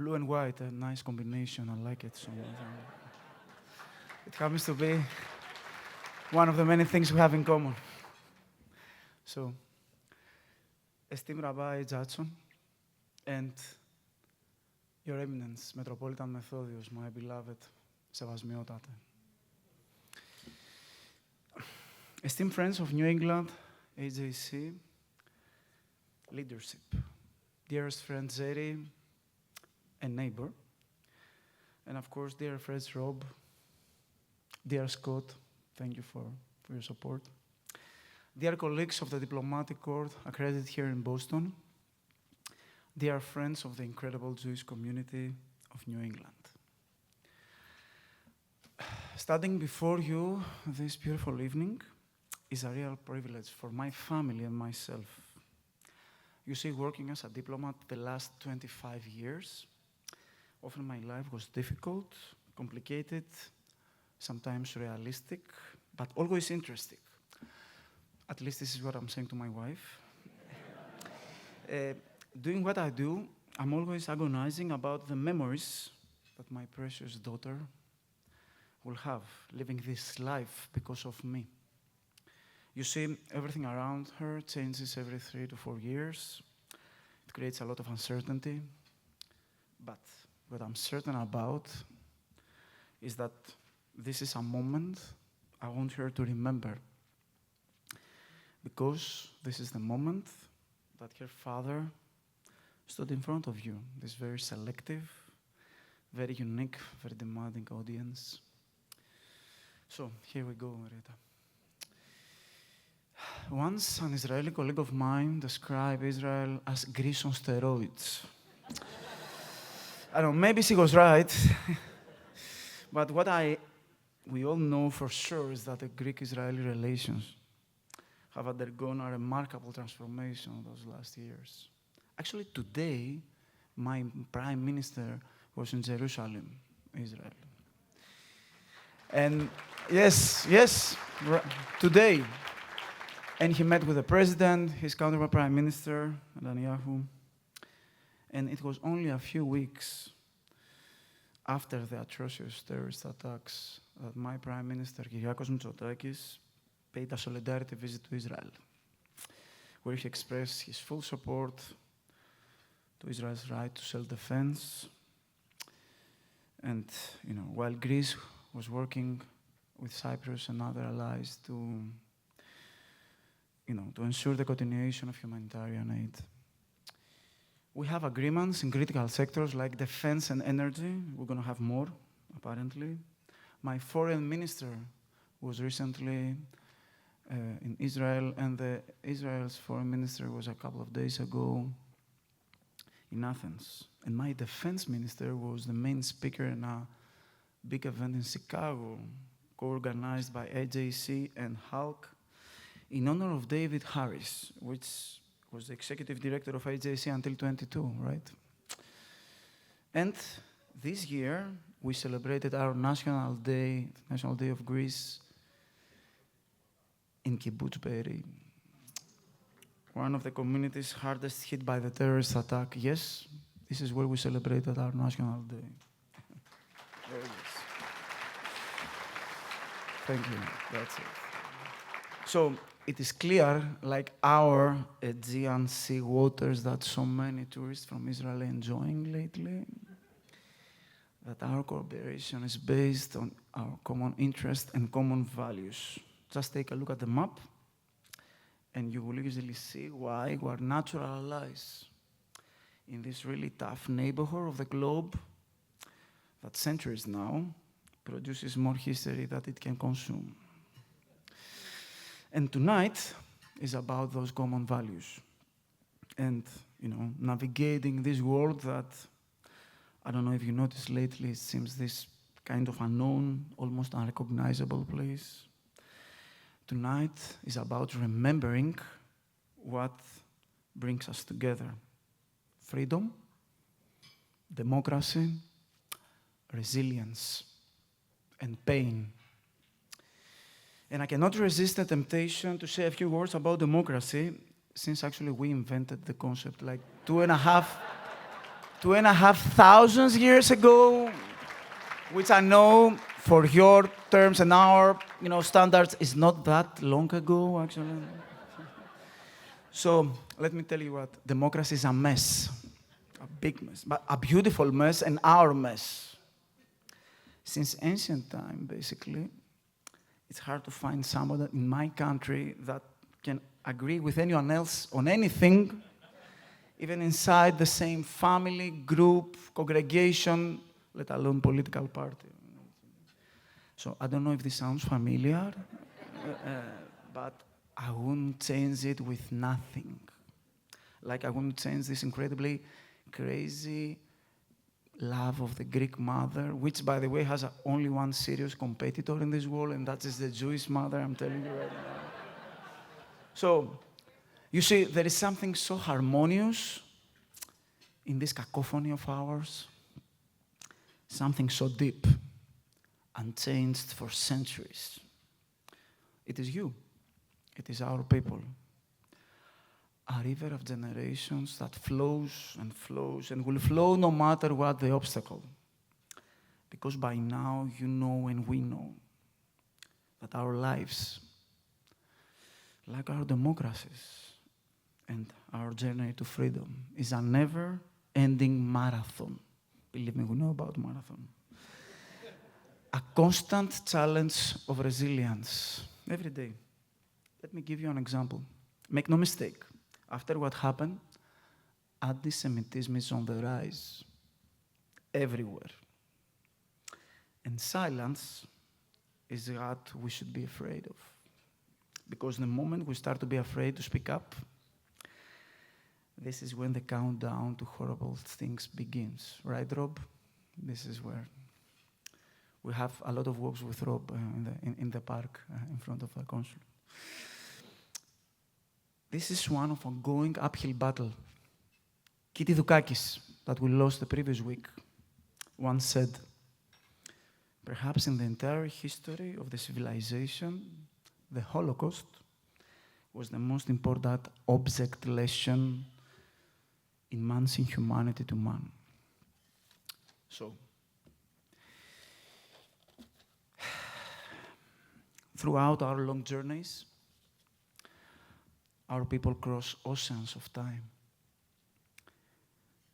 Blue and white, a nice combination. I like it so much. It happens to be one of the many things we have in common. So, esteemed Rabbi Judson and Your Eminence, Metropolitan Methodios, my beloved Σεβασμιότατε. Esteemed friends of New England, AJC, leadership, dearest friend Zeri, and neighbor, and of course, dear friends Rob, dear Scott, thank you for your support. Dear colleagues of the Diplomatic Corps accredited here in Boston, dear friends of the incredible Jewish community of New England. Standing before you this beautiful evening is a real privilege for my family and myself. You see, working as a diplomat the last 25 years, often my life was difficult, complicated, sometimes realistic, but always interesting. At least this is what I'm saying to my wife. Doing what I do, I'm always agonizing about the memories that my precious daughter will have living this life because of me. You see, everything around her changes every 3 to 4 years. It creates a lot of uncertainty. But what I'm certain about is that this is a moment I want her to remember. Because this is the moment that her father stood in front of you, this very selective, very unique, very demanding audience. So, here we go, Rita. Once, an Israeli colleague of mine described Israel as Greece on steroids. I don't know, maybe she was right. But what we all know for sure is that the Greek-Israeli relations have undergone a remarkable transformation those last years. Actually, today, my prime minister was in Jerusalem, Israel. And yes, today. And he met with the president, his counterpart prime minister, Netanyahu. And it was only a few weeks after the atrocious terrorist attacks that my prime minister, Kyriakos Mitsotakis, paid a solidarity visit to Israel, where he expressed his full support to Israel's right to self-defense. And, while Greece was working with Cyprus and other allies to ensure the continuation of humanitarian aid. We have agreements in critical sectors like defense and energy. We're going to have more, apparently. My foreign minister was recently in Israel, and Israel's foreign minister was a couple of days ago in Athens. And my defense minister was the main speaker in a big event in Chicago, co-organized by AJC and Hulk, in honor of David Harris, which was the executive director of AJC until 22, right? And this year, we celebrated our National Day of Greece, in Kibbutz Be'eri, one of the communities hardest hit by the terrorist attack. Yes, this is where we celebrated our National Day. There it is. Thank you. That's it. So, it is clear, like our Aegean Sea waters that so many tourists from Israel are enjoying lately, that our cooperation is based on our common interests and common values. Just take a look at the map, and you will easily see why we are natural allies in this really tough neighborhood of the globe that centuries now produces more history than it can consume. And tonight is about those common values and, navigating this world that, I don't know if you noticed lately, it seems this kind of unknown, almost unrecognizable place. Tonight is about remembering what brings us together. Freedom, democracy, resilience, and pain. And I cannot resist the temptation to say a few words about democracy, since actually we invented the concept like 2.5 2,500 years ago, which I know for your terms and our standards is not that long ago, actually. So let me tell you what, democracy is a mess, a big mess, but a beautiful mess and our mess. Since ancient time, basically, it's hard to find someone in my country that can agree with anyone else on anything, even inside the same family, group, congregation, let alone political party. So I don't know if this sounds familiar, but I wouldn't change it with nothing. Like I wouldn't change this incredibly crazy love of the Greek mother, which, by the way, has only one serious competitor in this world, and that is the Jewish mother, I'm telling you right now. So, you see, there is something so harmonious in this cacophony of ours, something so deep, unchanged for centuries. It is you. It is our people. A river of generations that flows and will flow no matter what the obstacle. Because by now you know and we know that our lives, like our democracies and our journey to freedom, is a never-ending marathon. Believe me, we know about marathon. A constant challenge of resilience every day. Let me give you an example. Make no mistake. After what happened, anti-Semitism is on the rise everywhere. And silence is what we should be afraid of. Because the moment we start to be afraid to speak up, this is when the countdown to horrible things begins. Right, Rob? This is where we have a lot of walks with Rob in the park in front of the Consul. This is one of ongoing uphill battle. Kitty Dukakis, that we lost the previous week, once said, perhaps in the entire history of the civilization, the Holocaust was the most important object lesson in man's inhumanity to man. So, throughout our long journeys, our people cross oceans of time.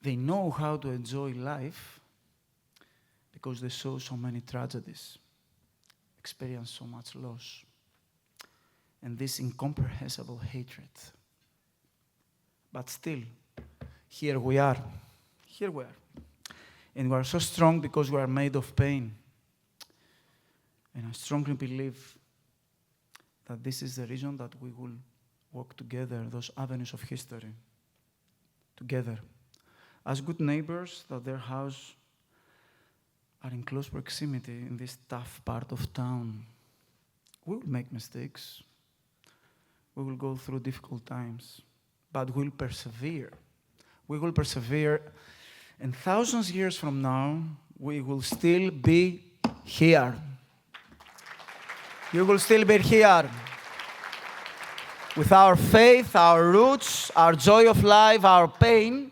They know how to enjoy life because they saw so many tragedies, experienced so much loss, and this incomprehensible hatred. But still, here we are. Here we are. And we are so strong because we are made of pain. And I strongly believe that this is the reason that we will walk together, those avenues of history, together. As good neighbors, that their house are in close proximity in this tough part of town. We will make mistakes. We will go through difficult times, but we'll persevere. We will persevere, and thousands of years from now, we will still be here. You will still be here. With our faith, our roots, our joy of life, our pain,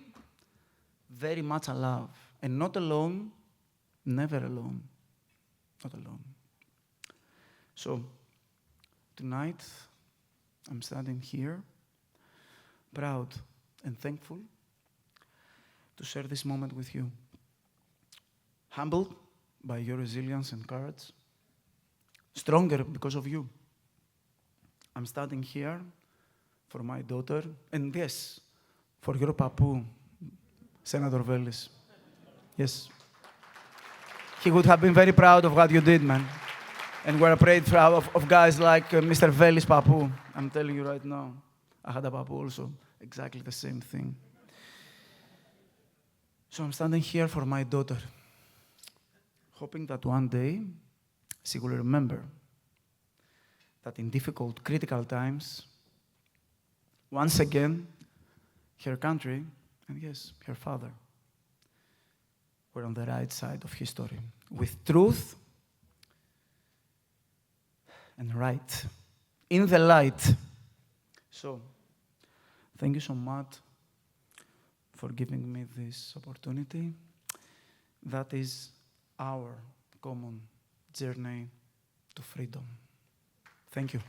very much alive. And not alone, never alone. Not alone. So, tonight, I'm standing here, proud and thankful to share this moment with you. Humbled by your resilience and courage, stronger because of you. I'm standing here for my daughter, and yes, for your papu, Senator Velis. Yes. He would have been very proud of what you did, man. And we're proud of guys like Mr. Velis papu. I'm telling you right now, I had a papu also, exactly the same thing. So I'm standing here for my daughter, hoping that one day she will remember that in difficult, critical times, once again, her country, and yes, her father, were on the right side of history, with truth and right, in the light. So, thank you so much for giving me this opportunity. That is our common journey to freedom. Thank you.